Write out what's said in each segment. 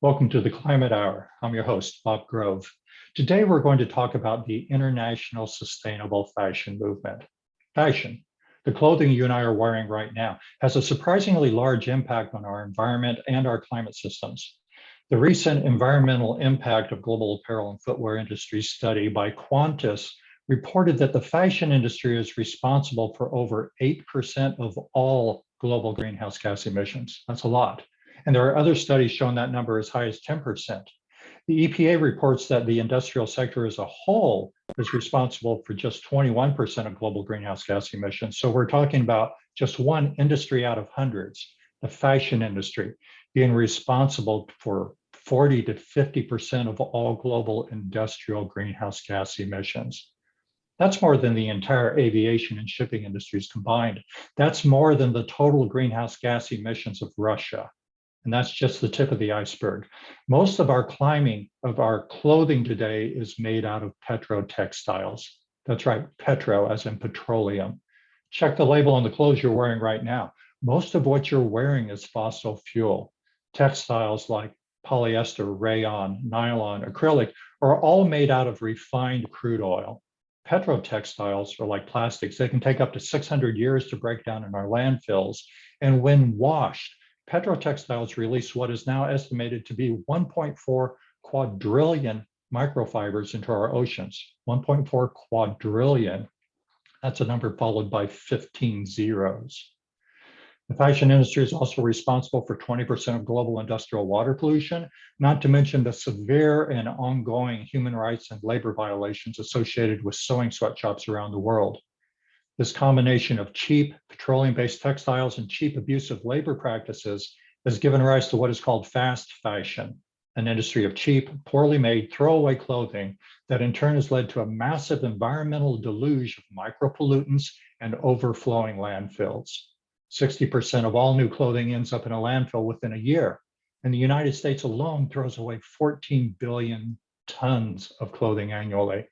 Welcome to the Climate Hour. I'm your host, Bob Grove. Today, we're going to talk about the international sustainable fashion movement. Fashion, the clothing you and I are wearing right now, has a surprisingly large impact on our environment and our climate systems. The recent environmental impact of global apparel and footwear industry study by Qantas reported that the fashion industry is responsible for over 8% of all global greenhouse gas emissions. That's a lot. And there are other studies showing that number as high as 10%. The EPA reports that the industrial sector as a whole is responsible for just 21% of global greenhouse gas emissions. So we're talking about just one industry out of hundreds, the fashion industry, being responsible for 40 to 50% of all global industrial greenhouse gas emissions. That's more than the entire aviation and shipping industries combined. That's more than the total greenhouse gas emissions of Russia. And that's just the tip of the iceberg. Most of our clothing today is made out of petrotextiles. That's right, petro as in petroleum. Check the label on the clothes you're wearing right now. Most of what you're wearing is fossil fuel. Textiles like polyester, rayon, nylon, acrylic are all made out of refined crude oil. Petrotextiles are like plastics. They can take up to 600 years to break down in our landfills. And when washed, petrotextiles release what is now estimated to be 1.4 quadrillion microfibers into our oceans. 1.4 quadrillion. That's a number followed by 15 zeros. The fashion industry is also responsible for 20% of global industrial water pollution, not to mention the severe and ongoing human rights and labor violations associated with sewing sweatshops around the world. This combination of cheap petroleum-based textiles and cheap abusive labor practices has given rise to what is called fast fashion, an industry of cheap, poorly made, throwaway clothing that in turn has led to a massive environmental deluge of micropollutants and overflowing landfills. 60% of all new clothing ends up in a landfill within a year. And the United States alone throws away 14 billion tons of clothing annually.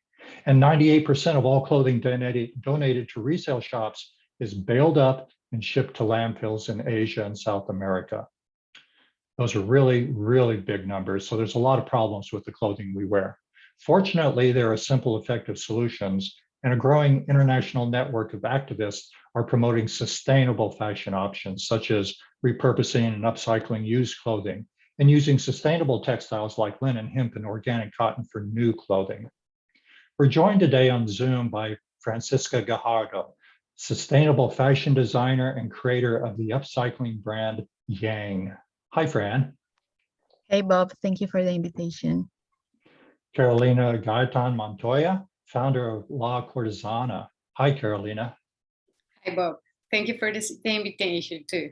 And 98% of all clothing donated to resale shops is baled up and shipped to landfills in Asia and South America. Those are really, really big numbers. So there's a lot of problems with the clothing we wear. Fortunately, there are simple, effective solutions, and a growing international network of activists are promoting sustainable fashion options, such as repurposing and upcycling used clothing, and using sustainable textiles like linen, hemp, and organic cotton for new clothing. We're joined today on Zoom by Francisca Gajardo, sustainable fashion designer and creator of the upcycling brand Y.A.N.G. Hi, Fran. Hey, Bob. Thank you for the invitation. Carolina Gaitan Montoya, founder of La Cortisana. Hi, Carolina. Hi, Bob. Thank you for the invitation, too.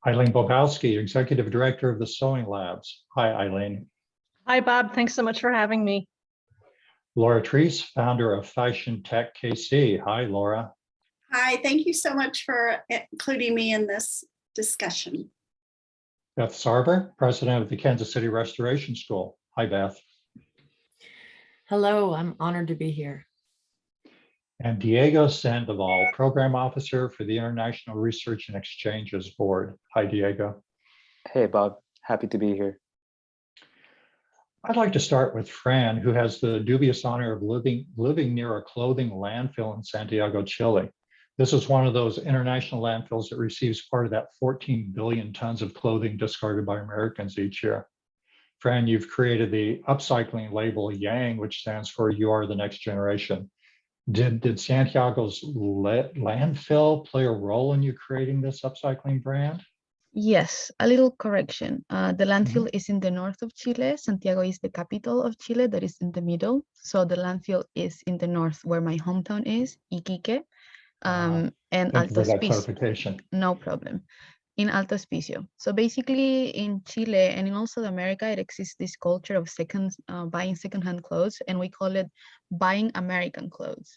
Eileen Bobowski, executive director of the Sewing Labs. Hi, Eileen. Hi, Bob. Thanks so much for having me. Laura Treese, founder of Fashion Tech KC. Hi, Laura. Hi, thank you so much for including me in this discussion. Beth Sarber, president of the Kansas City Restoration School. Hi, Beth. Hello, I'm honored to be here. And Diego Sandoval, program officer for the International Research and Exchanges Board. Hi, Diego. Hey, Bob. Happy to be here. I'd like to start with Fran, who has the dubious honor of living near a clothing landfill in Santiago, Chile. This is one of those international landfills that receives part of that 14 billion tons of clothing discarded by Americans each year. Fran, you've created the upcycling label Y.A.N.G, which stands for You Are the Next Generation. Did Santiago's landfill play a role in you creating this upcycling brand? Yes, a little correction. The landfill is in the north of Chile. Santiago is the capital of Chile, that is in the middle. So the landfill is in the north, where my hometown is, Iquique, and Thank you for Alto that Hospicio. clarification. No problem. In Alto Hospicio. So basically, in Chile and in also America, it exists this culture of buying secondhand clothes, and we call it buying American clothes.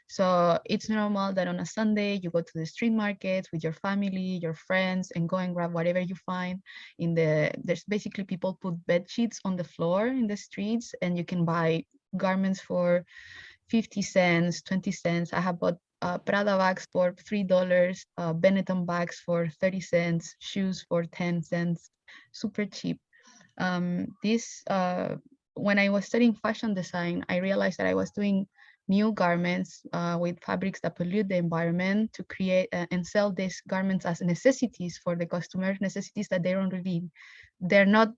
So it's normal that on a Sunday you go to the street markets with your family, your friends, and go and grab whatever you find. There's basically people put bed sheets on the floor in the streets, and you can buy garments for 50 cents, 20 cents. I have bought Prada bags for $3, Benetton bags for 30 cents, shoes for 10 cents, super cheap. When I was studying fashion design, I realized that I was doing new garments with fabrics that pollute the environment to create and sell these garments as necessities for the customer, necessities that they're not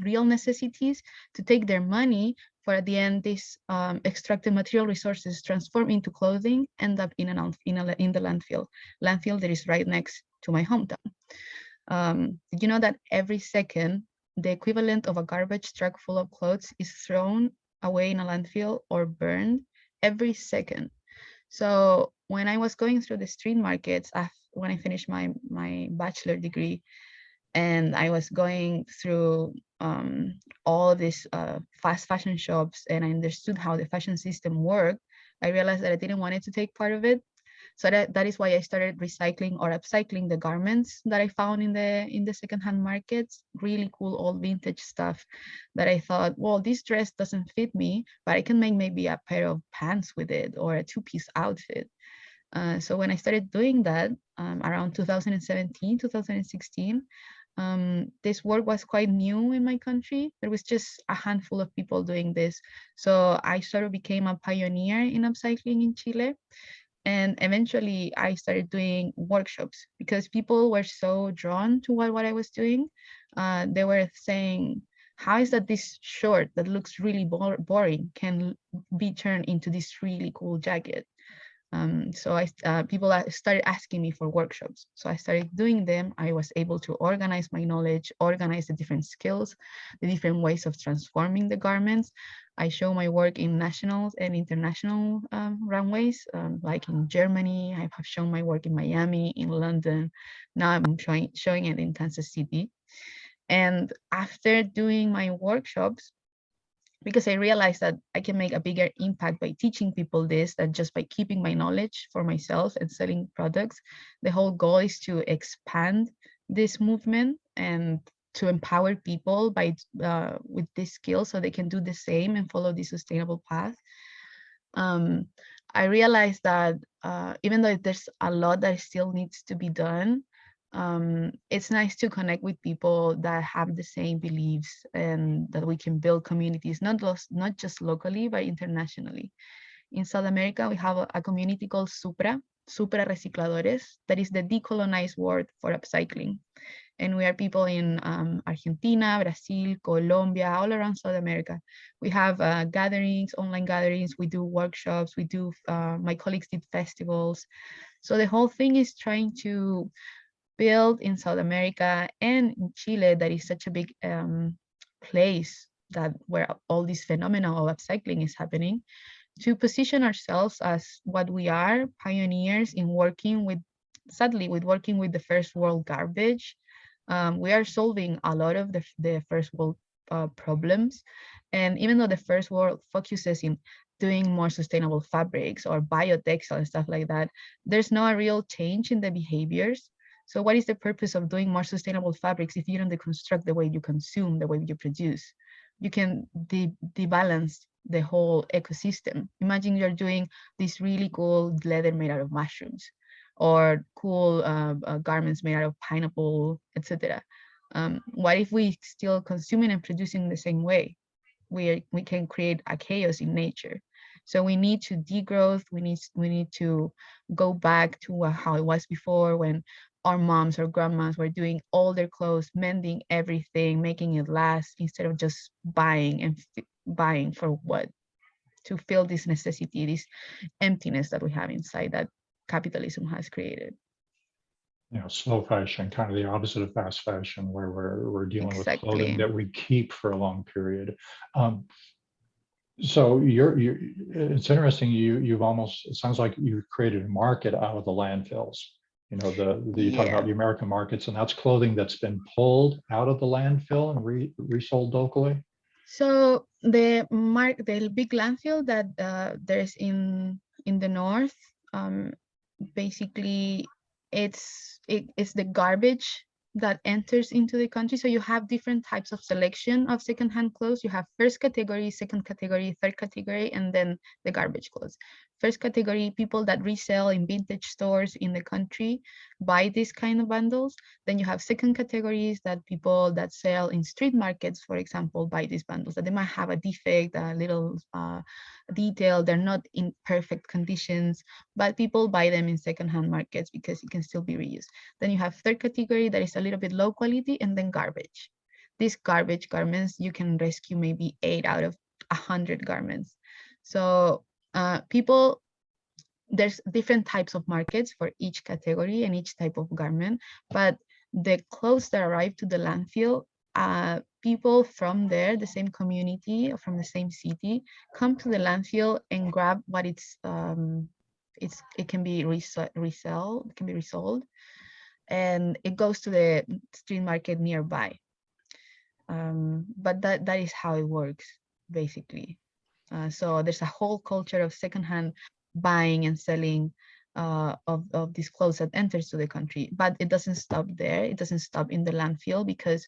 real necessities, to take their money for at the end these extracted material resources transform into clothing, end up in the landfill that is right next to my hometown. Did you know that every second the equivalent of a garbage truck full of clothes is thrown away in a landfill or burned every second? So when I was going through the street markets when I finished my bachelor degree, and I was going through all these fast fashion shops, and I understood how the fashion system worked, I realized that I didn't want to take part of it. So that is why I started recycling or upcycling the garments that I found in the secondhand markets. Really cool old vintage stuff that I thought, well, this dress doesn't fit me, but I can make maybe a pair of pants with it or a two-piece outfit. So when I started doing that around 2017, 2016, this work was quite new in my country. There was just a handful of people doing this. So I sort of became a pioneer in upcycling in Chile. And eventually I started doing workshops because people were so drawn to what I was doing. They were saying, how is that this short that looks really boring can be turned into this really cool jacket? So people started asking me for workshops. So I started doing them. I was able to organize my knowledge, organize the different skills, the different ways of transforming the garments. I show my work in national and international runways, like in Germany. I have shown my work in Miami, in London. Now I'm showing it in Kansas City. And after doing my workshops, because I realized that I can make a bigger impact by teaching people this than just by keeping my knowledge for myself and selling products. The whole goal is to expand this movement and to empower people by with this skill so they can do the same and follow the sustainable path. I realized that even though there's a lot that still needs to be done, it's nice to connect with people that have the same beliefs and that we can build communities, not just locally, but internationally. In South America, we have a community called Supra Recicladores, that is the decolonized word for upcycling. And we are people in Argentina, Brazil, Colombia, all around South America. We have gatherings, online gatherings, we do workshops, my colleagues did festivals. So the whole thing is trying to build in South America and in Chile, that is such a big place where all this phenomenon of upcycling is happening, to position ourselves as what we are, pioneers in working with the first world garbage. We are solving a lot of the first world problems. And even though the first world focuses in doing more sustainable fabrics or biotextile and stuff like that, there's no real change in the behaviors. So what is the purpose of doing more sustainable fabrics if you don't deconstruct the way you consume, the way you produce? You can debalance the whole ecosystem. Imagine you're doing this really cool leather made out of mushrooms, or cool garments made out of pineapple, etc. What if we still consuming and producing the same way? We can create a chaos in nature. So we need to degrowth. We need to go back to how it was before, when our moms or grandmas were doing all their clothes, mending everything, making it last, instead of just buying for what? To fill this necessity, this emptiness that we have inside that capitalism has created. Slow fashion, kind of the opposite of fast fashion, where we're dealing with clothing Exactly. that we keep for a long period. So it's interesting. It sounds like you've created a market out of the landfills. You talk about the American markets, and that's clothing that's been pulled out of the landfill and resold locally. So the big landfill that there's in the north, basically it's the garbage that enters into the country. So you have different types of selection of secondhand clothes. You have first category, second category, third category, and then the garbage clothes. First category, people that resell in vintage stores in the country buy these kind of bundles. Then you have second categories, that people that sell in street markets, for example, buy these bundles, that they might have a defect, a little detail, they're not in perfect conditions, but people buy them in secondhand markets because it can still be reused. Then you have third category that is a little bit low quality, and then garbage. These garbage garments, you can rescue maybe 8 out of 100 garments. So people, there's different types of markets for each category and each type of garment, but the clothes that arrive to the landfill, people from there, the same community or from the same city, come to the landfill and grab what it can be resold, it can be resold, and it goes to the street market nearby. But that is how it works, basically. So there's a whole culture of secondhand buying and selling of these clothes that enters to the country, but it doesn't stop there. It doesn't stop in the landfill because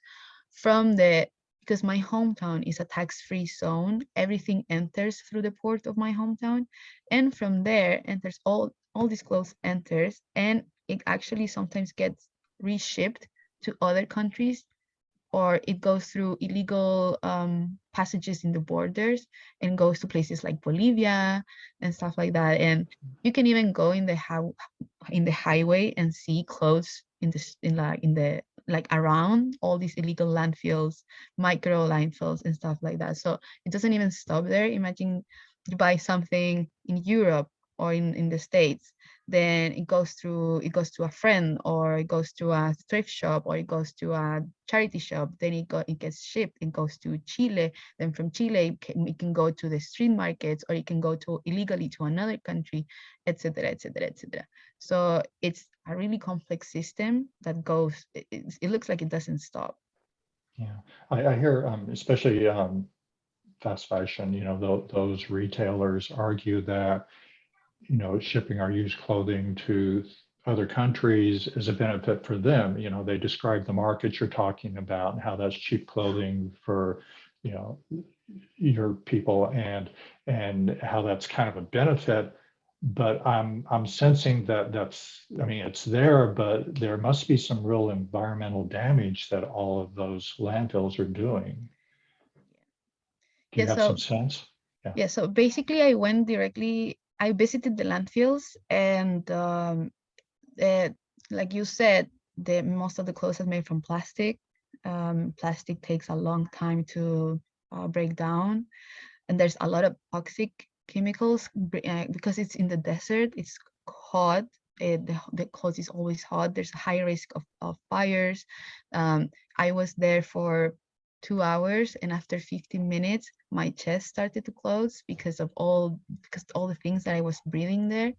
my hometown is a tax-free zone, everything enters through the port of my hometown, and from there enters all these clothes enters, and it actually sometimes gets reshipped to other countries, or it goes through illegal passages in the borders and goes to places like Bolivia and stuff like that. And you can even go in the highway and see clothes around all these illegal landfills, micro landfills and stuff like that. So it doesn't even stop there. Imagine you buy something in Europe or in the States, then it goes to a friend, or it goes to a thrift shop, or it goes to a charity shop, then it gets shipped, it goes to Chile, then from Chile it can go to the street markets, or it can go to illegally to another country, etc., etc., etc. So it's a really complex system that goes, it looks like it doesn't stop. Yeah, I hear, especially fast fashion, those retailers argue that shipping our used clothing to other countries is a benefit for them. They describe the market you're talking about and how that's cheap clothing for, your people, and how that's kind of a benefit. But I'm sensing that it's there, but there must be some real environmental damage that all of those landfills are doing. Do you have some sense? Yeah, so basically I visited the landfills, and like you said, most of the clothes are made from plastic. Plastic takes a long time to break down, and there's a lot of toxic chemicals because it's in the desert, it's hot. The clothes is always hot. There's a high risk of fires. I was there for 2 hours, and after 15 minutes my chest started to close because all the things that I was breathing there,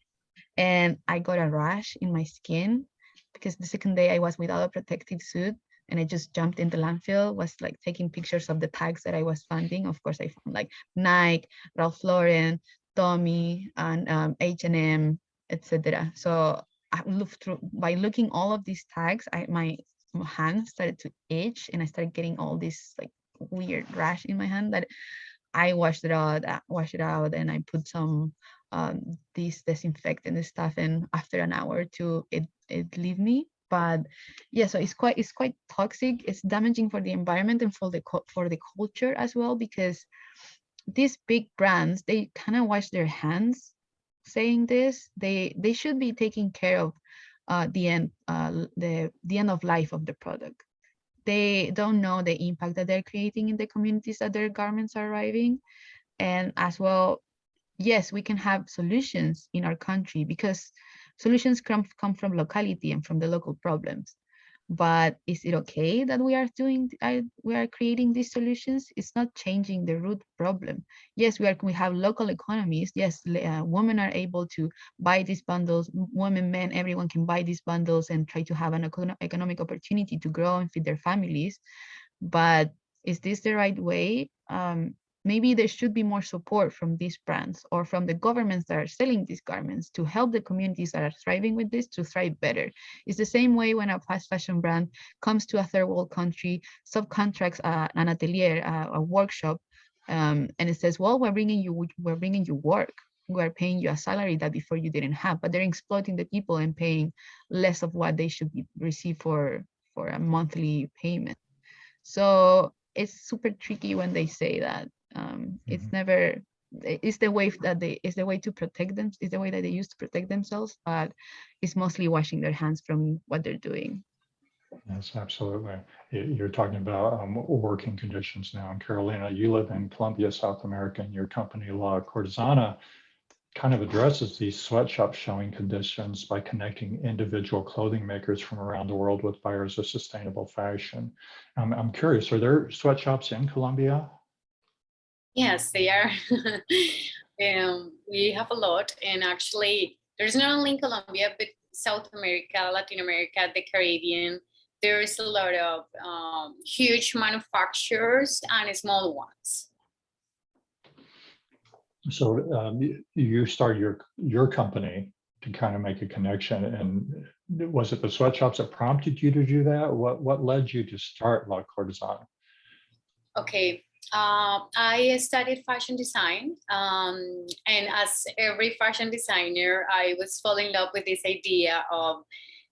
and I got a rash in my skin because the second day I was without a protective suit, and I just jumped in the landfill, was like taking pictures of the tags that I was finding. Of course, I found like Nike, Ralph Lauren, Tommy, and H&M, etc. So I looked through, by looking all of these tags, my hand started to itch, and I started getting all this like weird rash in my hand that I washed it out, and I put some this disinfectant and stuff, and after an hour or two it leave me. But yeah, so it's quite toxic. It's damaging for the environment and for the culture as well, because these big brands, they kind of wash their hands saying this. They should be taking care of the end of life of the product. They don't know the impact that they're creating in the communities that their garments are arriving. And as well, yes, we can have solutions in our country because solutions come from locality and from the local problems. But is it okay that we are creating these solutions? It's not changing the root problem. Yes, we have local economies. Yes, women are able to buy these bundles. Women, men, everyone can buy these bundles and try to have an economic opportunity to grow and feed their families. But is this the right way? Maybe there should be more support from these brands or from the governments that are selling these garments to help the communities that are thriving with this to thrive better. It's the same way when a fast fashion brand comes to a third world country, subcontracts an atelier, a workshop, and it says, well, we're bringing you work. we're paying you a salary that before you didn't have, but they're exploiting the people and paying less of what they should be receive for a monthly payment. So it's super tricky when they say that. It's never, it's the way that it's the way to protect them, it's the way that they use to protect themselves, but it's mostly washing their hands from what they're doing. Yes, absolutely. You're talking about working conditions now. And Carolina, you live in Colombia, South America, and your company, La Cortisana, kind of addresses these sweatshop showing conditions by connecting individual clothing makers from around the world with buyers of sustainable fashion. I'm curious, are there sweatshops in Colombia? Yes, they are. We have a lot, and actually, there's not only in Colombia, but South America, Latin America, the Caribbean. There's a lot of huge manufacturers and small ones. So you started your company to kind of make a connection, and was it the sweatshops that prompted you to do that? What led you to start La Cortisana? Okay, I studied fashion design, and as every fashion designer, I was falling in love with this idea of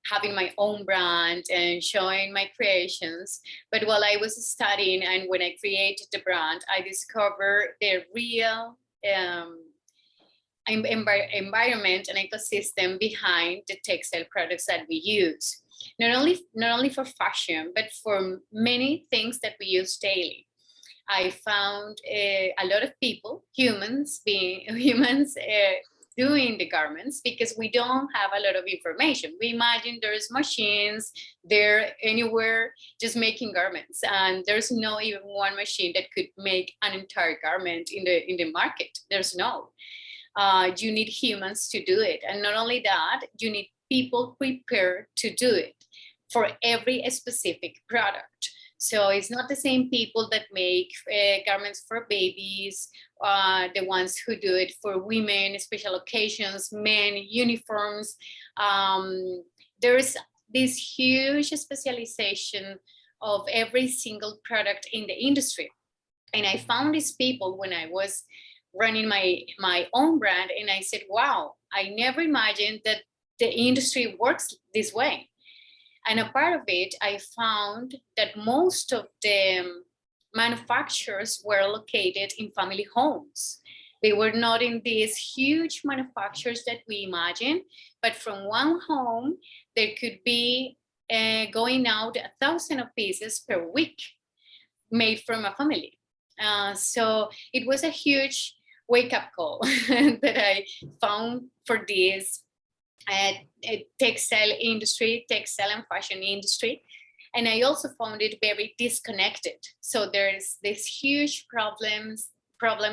having my own brand and showing my creations. But while I was studying and when I created the brand, I discovered the real environment and ecosystem behind the textile products that we use. Not only for fashion, but for many things that we use daily. I found a lot of people, humans, doing the garments because we don't have a lot of information. We imagine there's machines there anywhere just making garments, and there's no even one machine that could make an entire garment in the market. There's no. You need humans to do it, and not only that, you need people prepared to do it for every specific product. So it's not the same people that make garments for babies, the ones who do it for women, special occasions, men, uniforms. There's this huge specialization of every single product in the industry. And I found these people when I was running my own brand, and I said, wow, I never imagined that the industry works this way. And a part of it, I found that most of the manufacturers were located in family homes. They were not in these huge manufacturers that we imagine, but from one home, there could be going out 1,000 of pieces per week made from a family. So it was a huge wake-up call that I found for this textile and fashion industry. And I also found it very disconnected. So there's this huge problem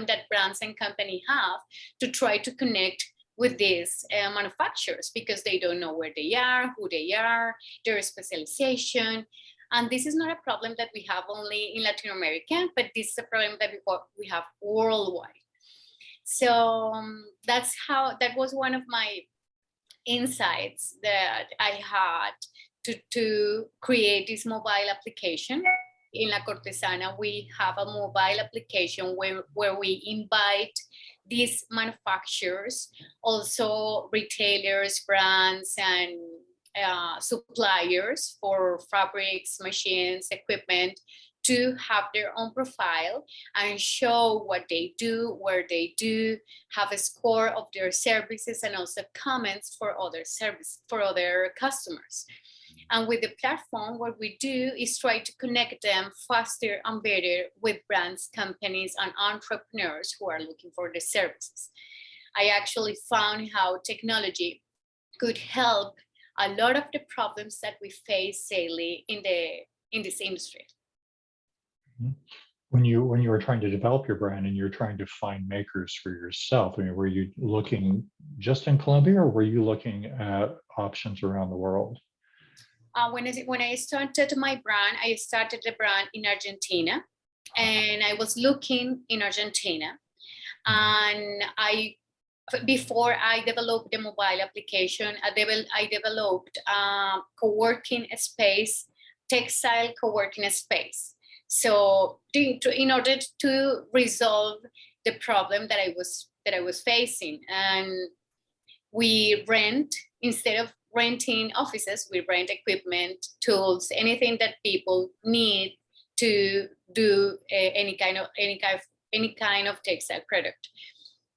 that brands and companies have to try to connect with these manufacturers because they don't know where they are, who they are, their specialization. And this is not a problem that we have only in Latin America, but this is a problem that we have worldwide. So that was one of my insights that I had to create this mobile application. In La Cortisana, we have a mobile application where we invite these manufacturers, also retailers, brands, and suppliers for fabrics, machines, equipment, to have their own profile and show what they do, where they do, have a score of their services, and also comments for other customers. And with the platform, what we do is try to connect them faster and better with brands, companies, and entrepreneurs who are looking for the services. I actually found how technology could help a lot of the problems that we face daily in this industry. When you were trying to develop your brand and you're trying to find makers for yourself, I mean, were you looking just in Colombia, or were you looking at options around the world? When I started my brand, I started the brand in Argentina, and I was looking in Argentina. And before I developed the mobile application, I developed a co-working space, textile co-working space. So in order to resolve the problem that I was that I was facing. And we rent, instead of renting offices, we rent equipment, tools, anything that people need to do any kind of textile product.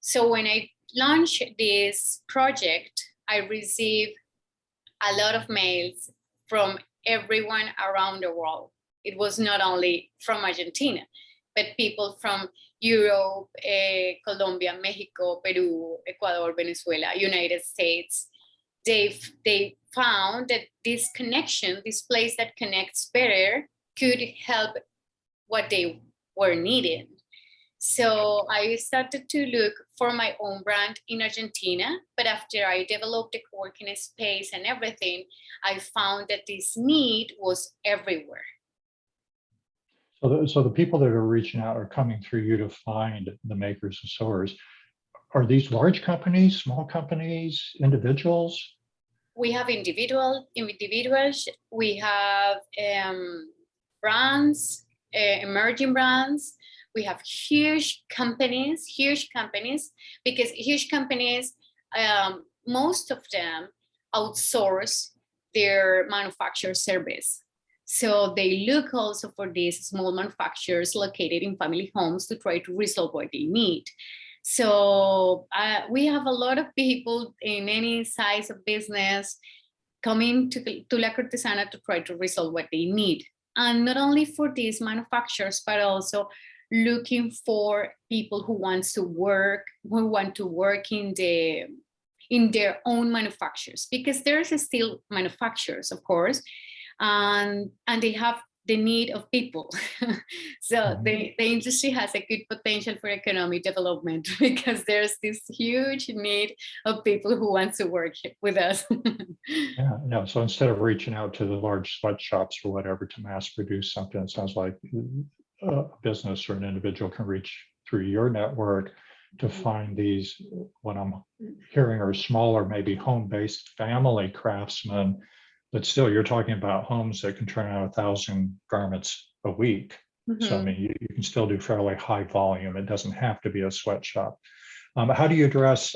So when I launched this project, I received a lot of mails from everyone around the world. It was not only from Argentina, but people from Europe, Colombia, Mexico, Peru, Ecuador, Venezuela, United States. They found that this connection, this place that connects better, could help what they were needing. So I started to look for my own brand in Argentina, but after I developed the co-working space and everything, I found that this need was everywhere. So the people that are reaching out are coming through you to find the makers and sewers. Are these large companies, small companies, individuals? We have individuals, we have brands, emerging brands. We have huge companies, because huge companies, most of them outsource their manufacturer service. So they look also for these small manufacturers located in family homes to try to resolve what they need. So we have a lot of people in any size of business coming to La Cortisana to try to resolve what they need. And not only for these manufacturers, but also looking for people who want to work in their own manufacturers, because there's still manufacturers, of course, and they have the need of people. So the industry has a good potential for economic development, because there's this huge need of people who want to work with us. Yeah. So instead of reaching out to the large sweatshops or whatever to mass produce something, it sounds like a business or an individual can reach through your network to find these, what I'm hearing are smaller, maybe home-based family craftsmen, but still you're talking about homes that can turn out 1,000 garments a week. So I mean, you can still do fairly high volume. It doesn't have to be a sweatshop. How do you address,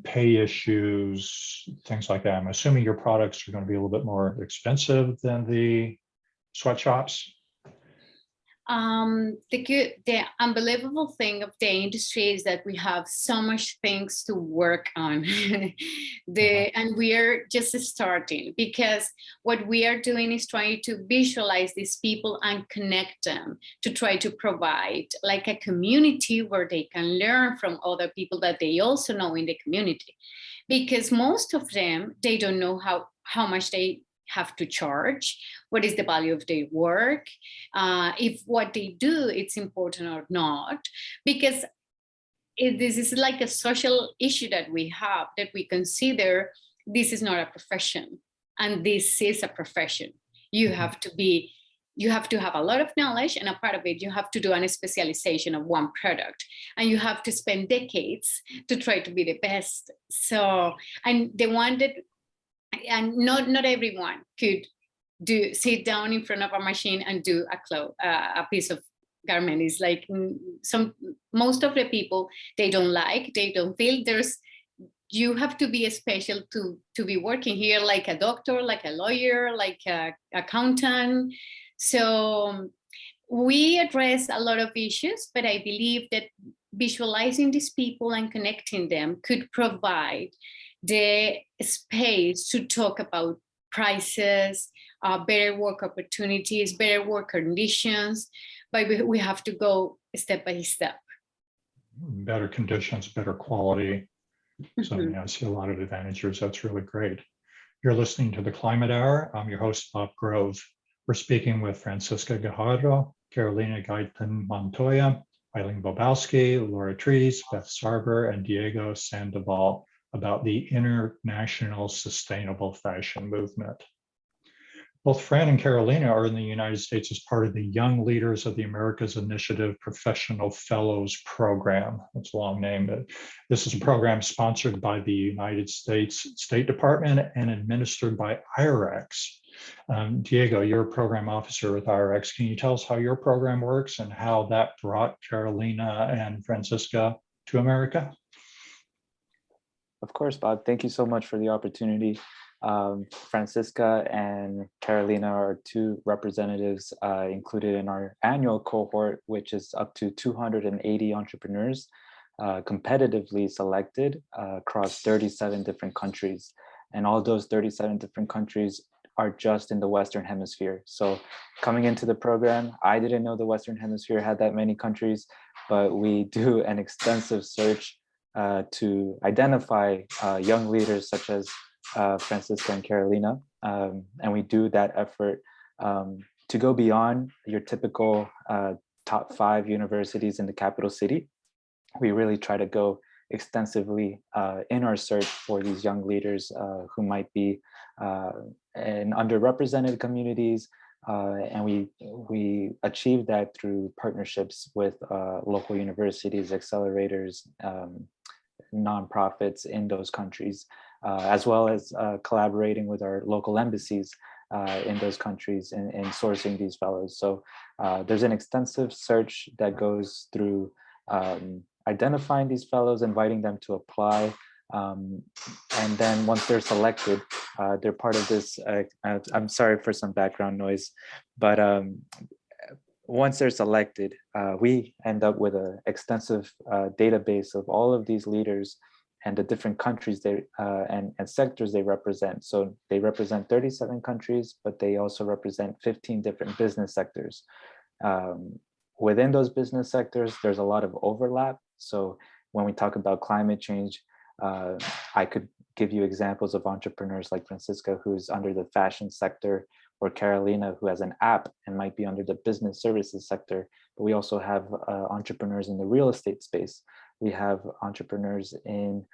pay issues, things like that? I'm assuming your products are going to be a little bit more expensive than the sweatshops. The unbelievable thing of the industry is that we have so much things to work on. And we are just starting, because what we are doing is trying to visualize these people and connect them to try to provide like a community where they can learn from other people that they also know in the community. Because most of them, they don't know how much they have to charge, what is the value of their work, if what they do it's important or not, because this is like a social issue that we have, that we consider this is not a profession and this is a profession. You have to have a lot of knowledge, and a part of it you have to do a specialization of one product, and you have to spend decades to try to be the best. So, and the one that, and not everyone could sit down in front of a machine and do a piece of garment. Is like most of the people, they don't feel you have to be special to be working here, like a doctor, like a lawyer, like a accountant. So we address a lot of issues, but I believe that visualizing these people and connecting them could provide the space to talk about prices, better work opportunities, better work conditions, but we have to go step by step. Better conditions, better quality. So I see a lot of advantages. That's really great. You're listening to the Climate Hour. I'm your host, Bob Grove. We're speaking with Francisca Gajardo, Carolina Gaitan Montoya, Eileen Bobowski, Laura Trees, Beth Sarber, and Diego Sandoval about the international sustainable fashion movement. Both Fran and Carolina are in the United States as part of the Young Leaders of the Americas Initiative Professional Fellows Program. That's a long name, but this is a program sponsored by the United States State Department and administered by IREX. Diego, you're a program officer with IREX. Can you tell us how your program works and how that brought Carolina and Francisca to America? Of course, Bob. Thank you so much for the opportunity. Francisca and Carolina are two representatives included in our annual cohort, which is up to 280 entrepreneurs competitively selected across 37 different countries. And all those 37 different countries are just in the Western Hemisphere. So coming into the program, I didn't know the Western Hemisphere had that many countries, but we do an extensive search to identify young leaders such as Francisca and Carolina. And we do that effort to go beyond your typical top 5 universities in the capital city. We really try to go extensively in our search for these young leaders who might be in underrepresented communities. And we achieve that through partnerships with local universities, accelerators, nonprofits in those countries, as well as collaborating with our local embassies in those countries and sourcing these fellows. So there's an extensive search that goes through identifying these fellows, inviting them to apply. And then once they're selected, they're part of this, I'm sorry for some background noise, but once they're selected, we end up with an extensive database of all of these leaders and the different countries they and sectors they represent. So they represent 37 countries, but they also represent 15 different business sectors. Within those business sectors, there's a lot of overlap. So when we talk about climate change, I could give you examples of entrepreneurs like Francisca, who's under the fashion sector, or Carolina, who has an app and might be under the business services sector. But we also have entrepreneurs in the real estate space. We have entrepreneurs in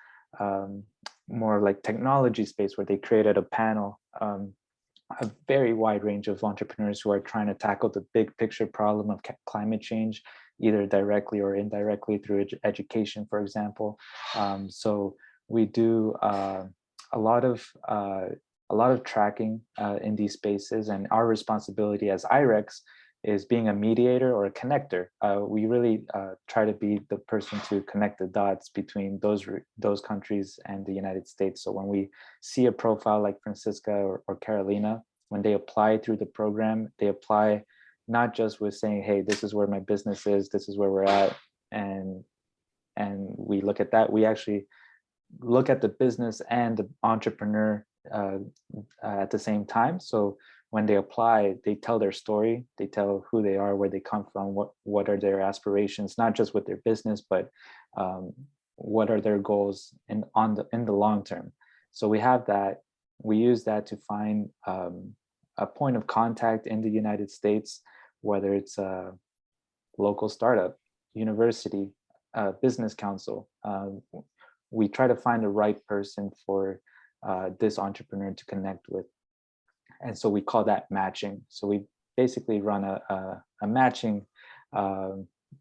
more like technology space, where they created a panel, a very wide range of entrepreneurs who are trying to tackle the big picture problem of climate change, either directly or indirectly through education, for example. So we do a lot of tracking in these spaces, and our responsibility as IREX is being a mediator or a connector. We really try to be the person to connect the dots between those countries and the United States. So when we see a profile like Francisca or Carolina, when they apply through the program, they apply not just with saying, hey, this is where my business is, this is where we're at, and we look at that. We actually look at the business and the entrepreneur at the same time. So when they apply, they tell their story, they tell who they are, where they come from, what are their aspirations, not just with their business, but what are their goals in the long term. So we have that. We use that to find a point of contact in the United States, whether it's a local startup, university, business council. We try to find the right person for this entrepreneur to connect with. And so we call that matching. So we basically run a matching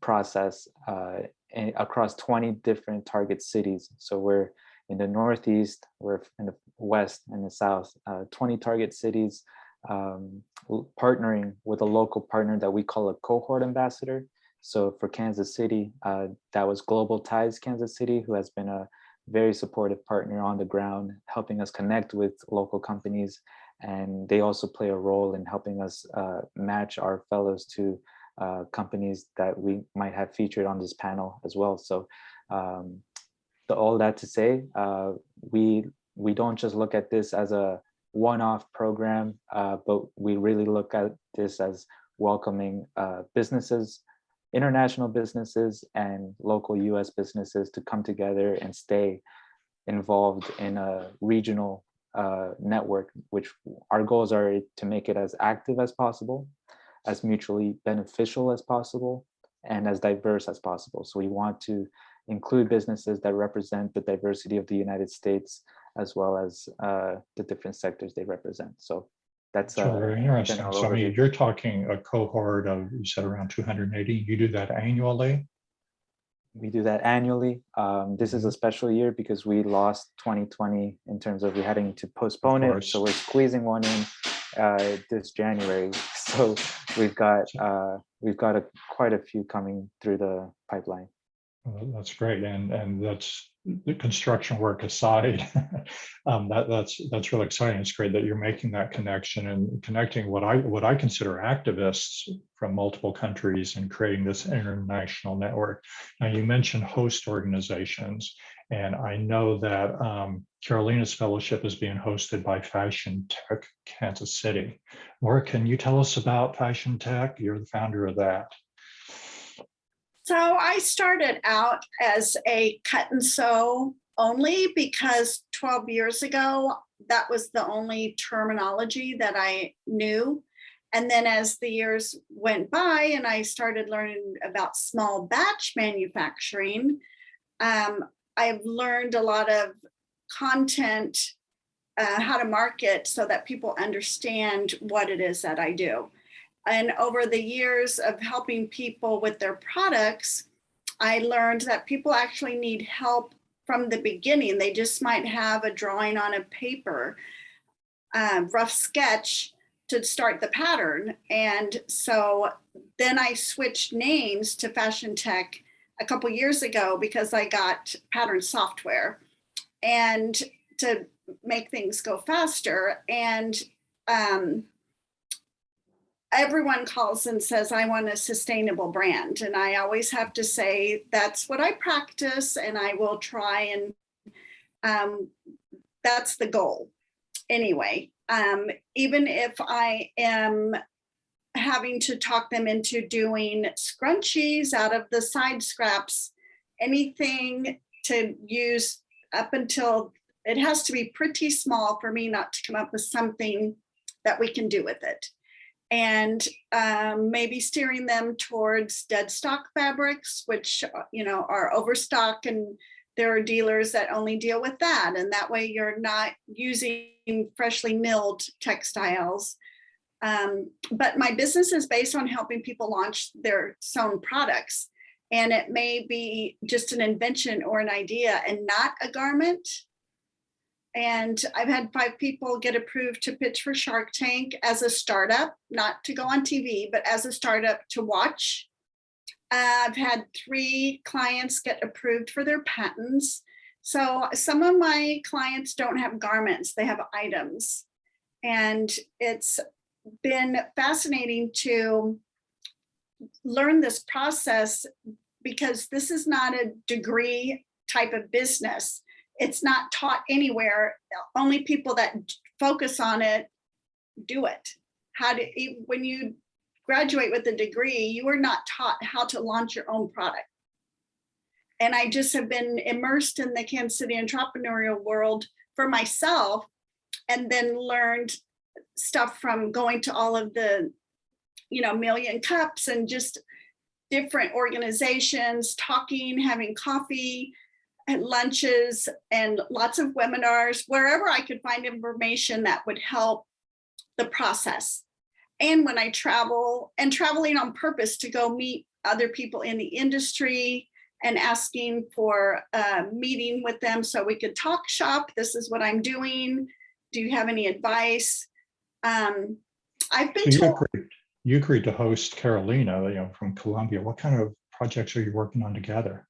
process across 20 different target cities. So we're in the Northeast, we're in the West and the South, 20 target cities, partnering with a local partner that we call a cohort ambassador. So for Kansas City, that was Global Ties Kansas City, who has been a very supportive partner on the ground, helping us connect with local companies. And they also play a role in helping us match our fellows to companies that we might have featured on this panel as well. So all that to say, we don't just look at this as a one-off program, but we really look at this as welcoming businesses, international businesses and local US businesses to come together and stay involved in a regional network, which our goals are to make it as active as possible, as mutually beneficial as possible, and as diverse as possible. So we want to include businesses that represent the diversity of the United States, as well as the different sectors they represent. So that's very interesting. So I mean, overview. you're talking a cohort of, you said around 280. You do that annually? We do that annually. This is a special year because we lost 2020 in terms of we having to postpone it. So we're squeezing one in this January. So we've got quite a few coming through the pipeline. That's great, and that's the construction work aside. That's really exciting. It's great that you're making that connection and connecting what I consider activists from multiple countries and creating this international network. Now, you mentioned host organizations, and I know that Carolina's fellowship is being hosted by Fashion Tech Kansas City. Laura, can you tell us about Fashion Tech? You're the founder of that. So I started out as a cut and sew only because 12 years ago, that was the only terminology that I knew. And then as the years went by and I started learning about small batch manufacturing, I've learned a lot of content, how to market so that people understand what it is that I do. And over the years of helping people with their products, I learned that people actually need help from the beginning. They just might have a drawing on a paper, rough sketch to start the pattern. And so then I switched names to Fashion Tech a couple years ago because I got pattern software and to make things go faster. And everyone calls and says, I want a sustainable brand. And I always have to say, that's what I practice and I will try and that's the goal. Anyway, even if I am having to talk them into doing scrunchies out of the side scraps, anything to use up until it has to be pretty small for me not to come up with something that we can do with it. And maybe steering them towards dead stock fabrics, which are overstock, and there are dealers that only deal with that. And that way you're not using freshly milled textiles. But my business is based on helping people launch their sewn products. And it may be just an invention or an idea and not a garment. And I've had 5 people get approved to pitch for Shark Tank as a startup, not to go on TV, but as a startup to watch. I've had 3 clients get approved for their patents. So some of my clients don't have garments, they have items. And it's been fascinating to learn this process because this is not a degree type of business. It's not taught anywhere. Only people that focus on it do it. When you graduate with a degree, you are not taught how to launch your own product. And I just have been immersed in the Kansas City entrepreneurial world for myself, and then learned stuff from going to all of the, Million Cups and just different organizations, talking, having coffee, at lunches and lots of webinars, wherever I could find information that would help the process. And when I travel, and traveling on purpose to go meet other people in the industry and asking for a meeting with them so we could talk shop. This is what I'm doing. Do you have any advice? I've been told. You agreed to host Carolina, from Colombia. What kind of projects are you working on together?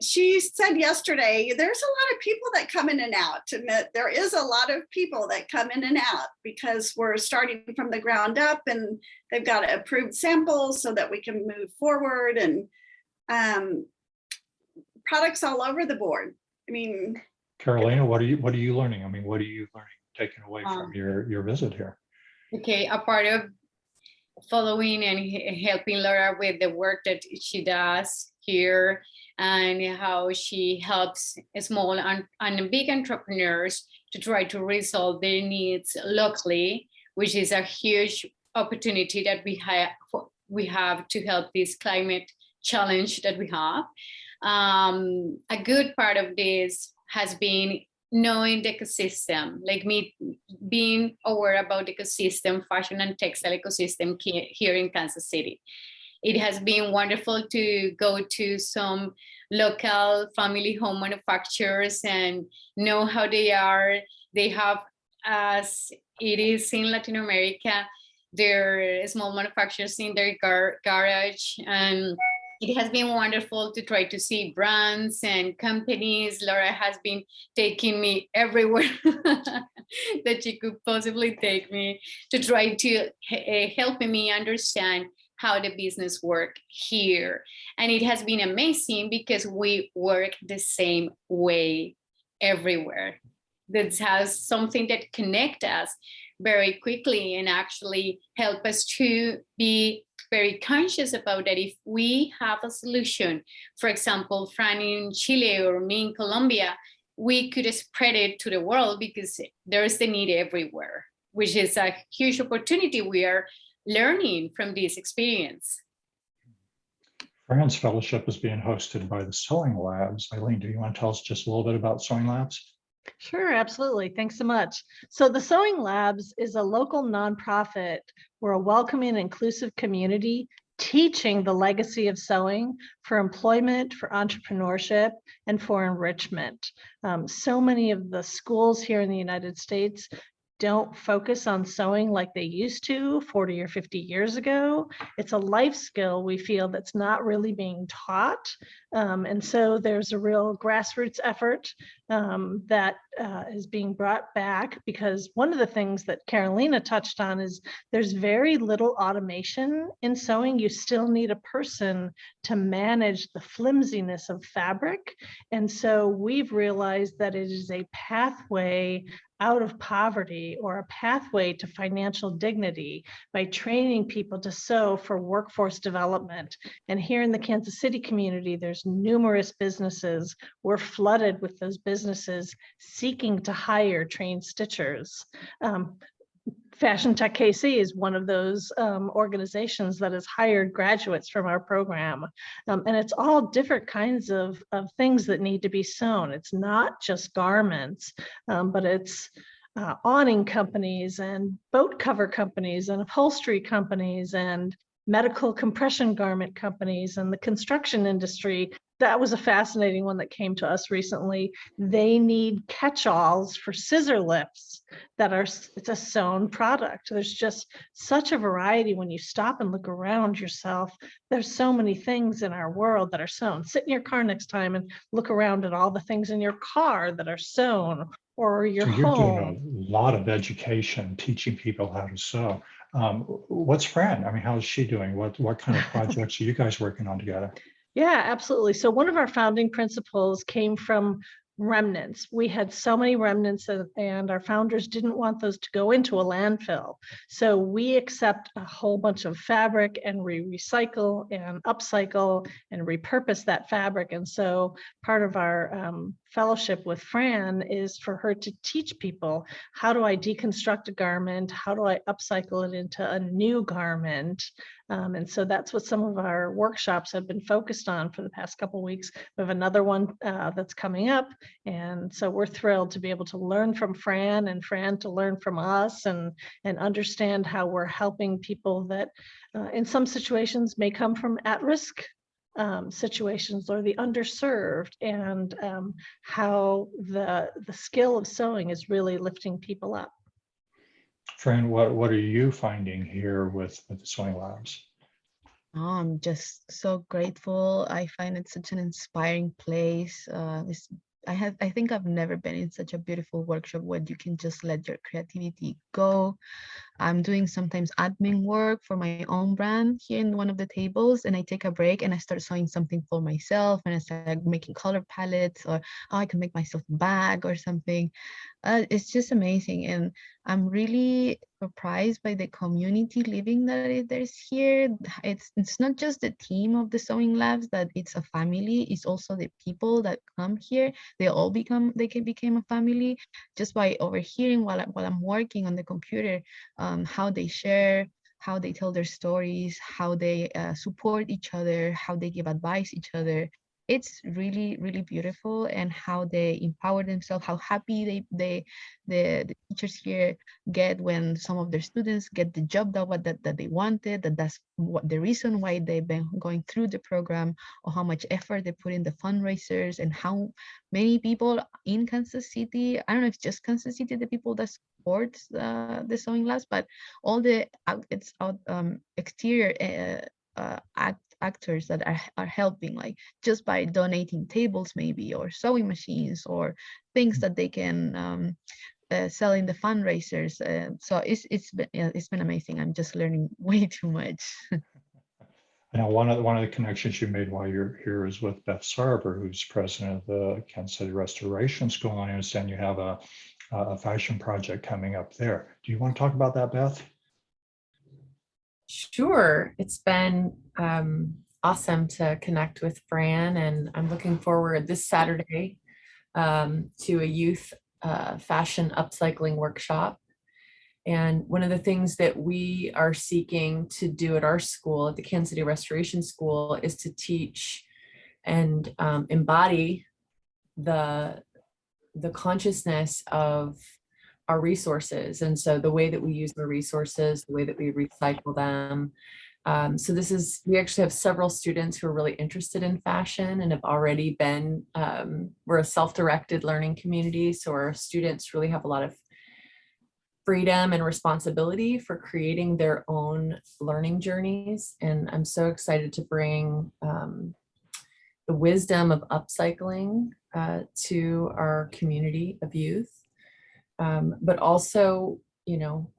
She said yesterday, there's a lot of people that come in and out. There is a lot of people that come in and out because we're starting from the ground up and they've got approved samples so that we can move forward, and products all over the board. I mean, Carolina, what are you learning? I mean, what are you learning, taking away from your visit here? Okay, a part of following and helping Laura with the work that she does here and how she helps small and big entrepreneurs to try to resolve their needs locally, which is a huge opportunity that we have to help this climate challenge that we have. A good part of this has been knowing the ecosystem, like me being aware about the ecosystem, fashion and textile ecosystem here in Kansas City. It has been wonderful to go to some local family home manufacturers and know how they are. They have, as it is in Latin America, their small manufacturers in their garage, and it has been wonderful to try to see brands and companies. Laura has been taking me everywhere that she could possibly take me to try to help me understand how the business work here. And it has been amazing because we work the same way everywhere. That has something that connect us very quickly and actually help us to be very conscious about that. If we have a solution, for example, Fran in Chile or me in Colombia, we could spread it to the world because there's the need everywhere, which is a huge opportunity. We are learning from this experience. Fran's fellowship is being hosted by the Sewing Labs. Eileen, do you want to tell us just a little bit about Sewing Labs? Sure, absolutely. Thanks so much. So the Sewing Labs is a local nonprofit. We're a welcoming, inclusive community teaching the legacy of sewing for employment, for entrepreneurship, and for enrichment. So many of the schools here in the United States don't focus on sewing like they used to 40 or 50 years ago. It's a life skill we feel that's not really being taught. And so there's a real grassroots effort that is being brought back, because one of the things that Carolina touched on is there's very little automation in sewing. You still need a person to manage the flimsiness of fabric. And so we've realized that it is a pathway out of poverty, or a pathway to financial dignity, by training people to sew for workforce development. And here in the Kansas City community, there's numerous businesses. We're flooded with those businesses seeking to hire trained stitchers. Fashion Tech KC is one of those organizations that has hired graduates from our program. And it's all different kinds of things that need to be sewn. It's not just garments, but it's awning companies and boat cover companies and upholstery companies and medical compression garment companies and the construction industry. That was a fascinating one that came to us recently. They need catch-alls for scissor lifts that are, it's a sewn product. There's just such a variety when you stop and look around yourself. There's so many things in our world that are sewn. Sit in your car next time and look around at all the things in your car that are sewn, or your So you're home. doing a lot of education, teaching people how to sew. What's Fran? I mean, how is she doing? What kind of projects are you guys working on together? Yeah, absolutely. So one of our founding principles came from remnants. We had so many remnants, and our founders didn't want those to go into a landfill. So we accept a whole bunch of fabric and we recycle and upcycle and repurpose that fabric. And so part of our fellowship with Fran is for her to teach people, how do I deconstruct a garment? How do I upcycle it into a new garment? And so that's what some of our workshops have been focused on for the past couple of weeks. We have another one that's coming up. And so we're thrilled to be able to learn from Fran, and Fran to learn from us, and understand how we're helping people that in some situations may come from at-risk situations or the underserved, and how the skill of sewing is really lifting people up. Fran, what are you finding here with the Sewing Labs? Oh, I'm just so grateful. I find it such an inspiring place. I think I've never been in such a beautiful workshop where you can just let your creativity go. I'm doing sometimes admin work for my own brand here in one of the tables, and I take a break and I start sewing something for myself, and I start making color palettes, or how I can make myself a bag or something. It's just amazing, and I'm really surprised by the community living that there's here. It's not just the team of the Sewing Labs, that it's a family. It's also the people that come here. They became a family just by overhearing while I'm working on the computer, how they share, how they tell their stories, how they support each other, how they give advice each other. It's really, really beautiful, and how they empower themselves, how happy the teachers here get when some of their students get the job that they wanted, that's what the reason why they've been going through the program, or how much effort they put in the fundraisers, and how many people in Kansas City, I don't know if it's just Kansas City, the people that support the Sewing Labs, but all the exterior actors that are helping, like just by donating tables maybe, or sewing machines, or things that they can sell in the fundraisers. So it's been amazing. I'm just learning way too much. Now, one of the connections you made while you're here is with Beth Sarver, who's president of the Kansas City Restoration School. I understand you have a fashion project coming up there. Do you want to talk about that, Beth? Sure. It's been awesome to connect with Fran, and I'm looking forward this Saturday to a youth fashion upcycling workshop. And one of the things that we are seeking to do at our school, at the Kansas City Restoration School, is to teach and embody the consciousness of our resources. And so the way that we use our resources, the way that we recycle them. So we actually have several students who are really interested in fashion and have already been, we're a self-directed learning community. So our students really have a lot of freedom and responsibility for creating their own learning journeys. And I'm so excited to bring the wisdom of upcycling to our community of youth. But also, you know,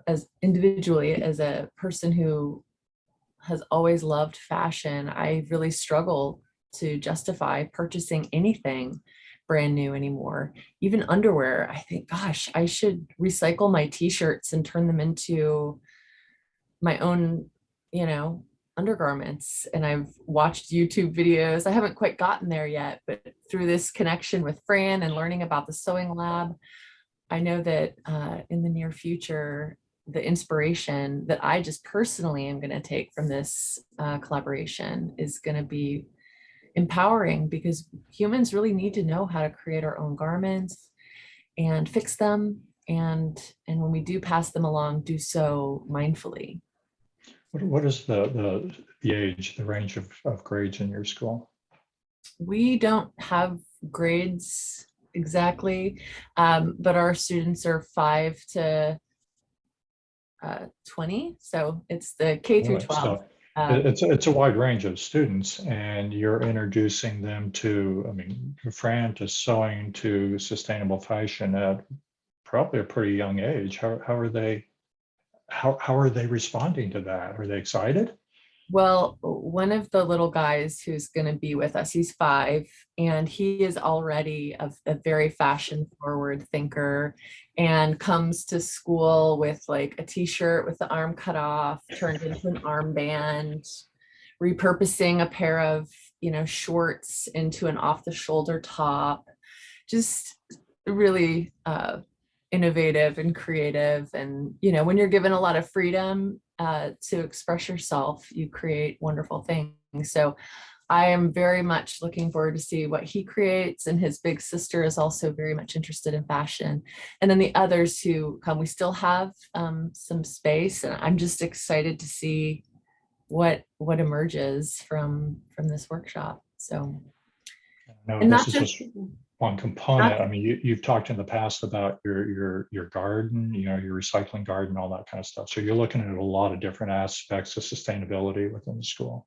as individually, as a person who has always loved fashion, I really struggle to justify purchasing anything brand new anymore. Even underwear, I think, gosh, I should recycle my t-shirts and turn them into my own, you know, undergarments. And I've watched YouTube videos. I haven't quite gotten there yet, but through this connection with Fran and learning about the sewing lab, I know that in the near future, the inspiration that I just personally am going to take from this collaboration is going to be empowering, because humans really need to know how to create our own garments and fix them. And when we do pass them along, do so mindfully. What is the age, the range of grades in your school? We don't have grades exactly, but our students are 5 to 20. So it's the K through 12. So it's a wide range of students, and you're introducing them to, I mean, Fran, to sewing, to sustainable fashion at probably a pretty young age. How are they responding to that? Are they excited? Well, one of the little guys who's going to be with us, he's 5, and he is already a very fashion forward thinker, and comes to school with like a t-shirt with the arm cut off, turned into an armband, repurposing a pair of, you know, shorts into an off the shoulder top, just really innovative and creative. And, you know, when you're given a lot of freedom to express yourself, you create wonderful things. So I am very much looking forward to see what he creates. And his big sister is also very much interested in fashion. And then the others who come, we still have some space, and I'm just excited to see what emerges from this workshop. So, No, and this is just one component. I mean, you've talked in the past about your garden, you know, your recycling garden, all that kind of stuff. So you're looking at a lot of different aspects of sustainability within the school.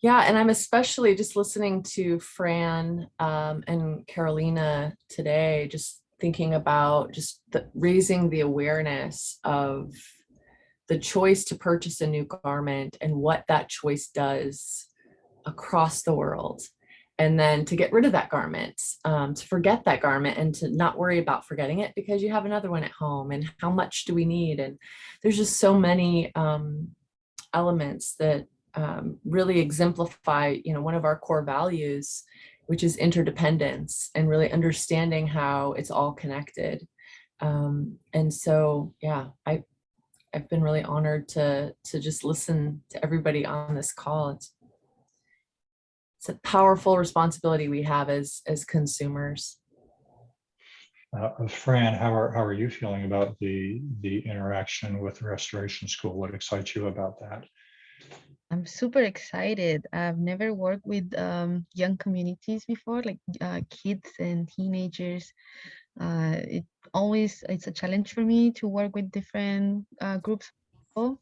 Yeah, and I'm especially just listening to Fran and Carolina today, just thinking about just raising the awareness of the choice to purchase a new garment and what that choice does across the world. And then to get rid of that garment, to forget that garment, and to not worry about forgetting it because you have another one at home. And how much do we need? And there's just so many elements that really exemplify, you know, one of our core values, which is interdependence, and really understanding how it's all connected. And so, yeah, I've been really honored to just listen to everybody on this call. It's a powerful responsibility we have as consumers. Fran, how are you feeling about the interaction with Restoration School? What excites you about that? I'm super excited. I've never worked with young communities before, like kids and teenagers. It's a challenge for me to work with different groups of people.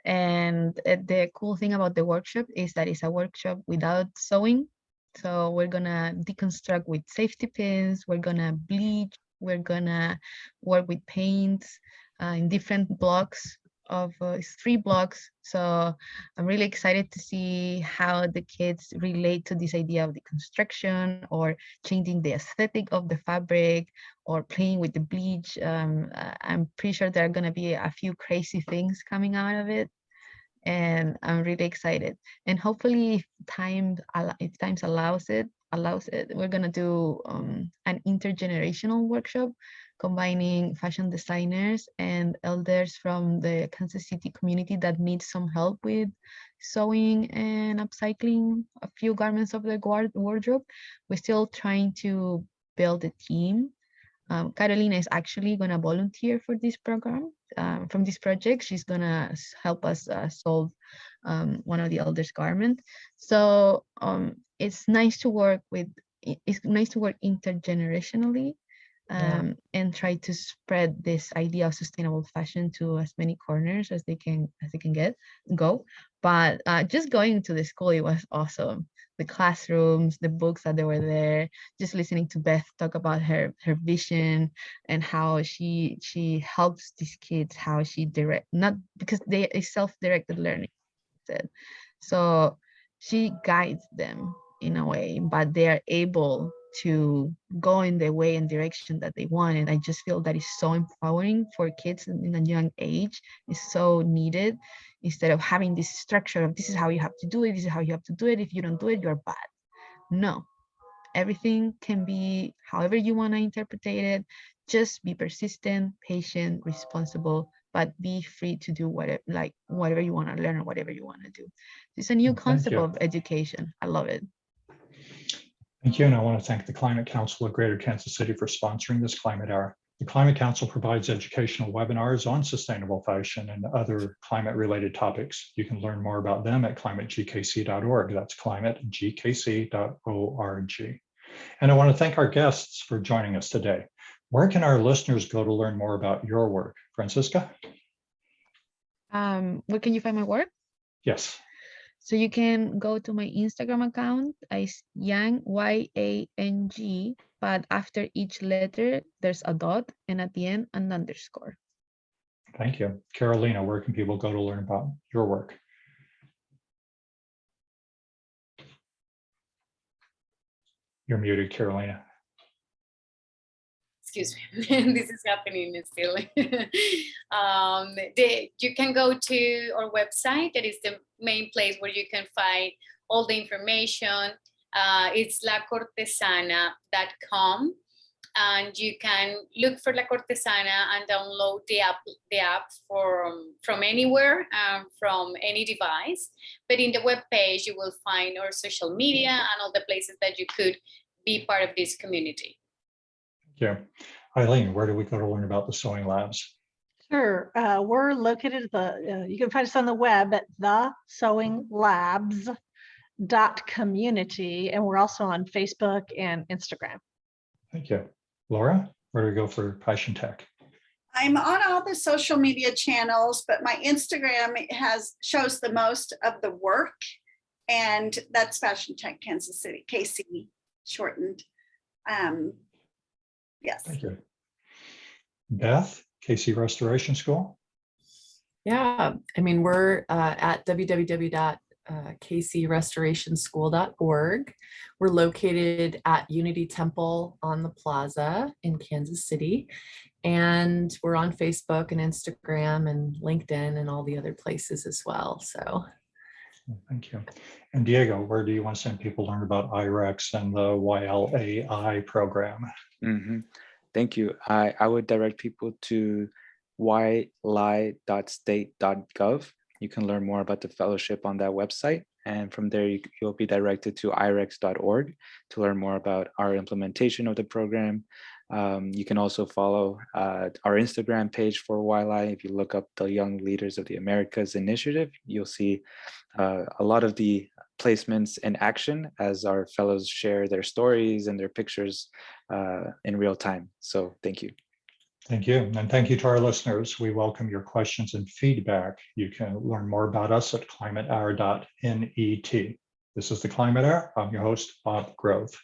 And the cool thing about the workshop is that it's a workshop without sewing. So we're gonna deconstruct with safety pins, we're gonna bleach, we're gonna work with paints in different blocks of it's 3 blocks. So I'm really excited to see how the kids relate to this idea of deconstruction or changing the aesthetic of the fabric or playing with the bleach. I'm pretty sure there are gonna be a few crazy things coming out of it. And I'm really excited. And hopefully, if times allows it, we're gonna do an intergenerational workshop combining fashion designers and elders from the Kansas City community that needs some help with sewing and upcycling a few garments of their wardrobe. We're still trying to build a team. Carolina is actually going to volunteer for this program, from this project. She's going to help us solve one of the elders' garment. So it's nice to work intergenerationally and try to spread this idea of sustainable fashion to as many corners as they can go. But just going to the school, it was awesome. The classrooms, the books that they were there, just listening to Beth talk about her vision and how she helps these kids, how she not because it's self-directed learning. So she guides them in a way, but they are able to go in the way and direction that they want. And I just feel that is so empowering for kids in a young age. It's so needed, instead of having this structure of this is how you have to do it, this is how you have to do it. If you don't do it, you're bad. No, everything can be however you want to interpret it. Just be persistent, patient, responsible, but be free to do whatever you want to learn or whatever you want to do. It's a new concept of education. I love it. Thank you, and I want to thank the Climate Council of Greater Kansas City for sponsoring this Climate Hour. The Climate Council provides educational webinars on sustainable fashion and other climate-related topics. You can learn more about them at climategkc.org. That's climategkc.org. And I want to thank our guests for joining us today. Where can our listeners go to learn more about your work? Francisca? Where can you find my work? Yes. So you can go to my Instagram account. It's Y.A.N.G, Y-A.N.G, but after each letter, there's a dot, and at the end, an underscore. Thank you. Carolina, where can people go to learn about your work? You're muted, Carolina. Excuse me, this is happening still. You can go to our website. That is the main place where you can find all the information. It's lacortesana.com, and you can look for La Cortesana and download the app from anywhere, from any device. But in the web page, you will find our social media and all the places that you could be part of this community. Yeah. Eileen, where do we go to learn about the sewing labs? Sure. We're located at you can find us on the web at thesewinglabs.community, and we're also on Facebook and Instagram. Thank you. Laura, where do we go for Fashion Tech? I'm on all the social media channels, but my Instagram shows the most of the work, and that's Fashion Tech Kansas City, KC shortened. Yes. Thank you. Beth, KC Restoration School? Yeah, I mean, we're at www.kcrestorationschool.org. We're located at Unity Temple on the Plaza in Kansas City. And we're on Facebook and Instagram and LinkedIn and all the other places as well. So thank you. And Diego, where do you want to send people to learn about IREX and the YLAI program? Mm-hmm. Thank you. I would direct people to yli.state.gov. You can learn more about the fellowship on that website. And from there, you'll be directed to irex.org to learn more about our implementation of the program. You can also follow our Instagram page for YLI. If you look up the Young Leaders of the Americas initiative, you'll see a lot of the placements in action as our fellows share their stories and their pictures in real time. So thank you. Thank you. And thank you to our listeners. We welcome your questions and feedback. You can learn more about us at climatehour.net. This is the Climate Hour. I'm your host, Bob Grove.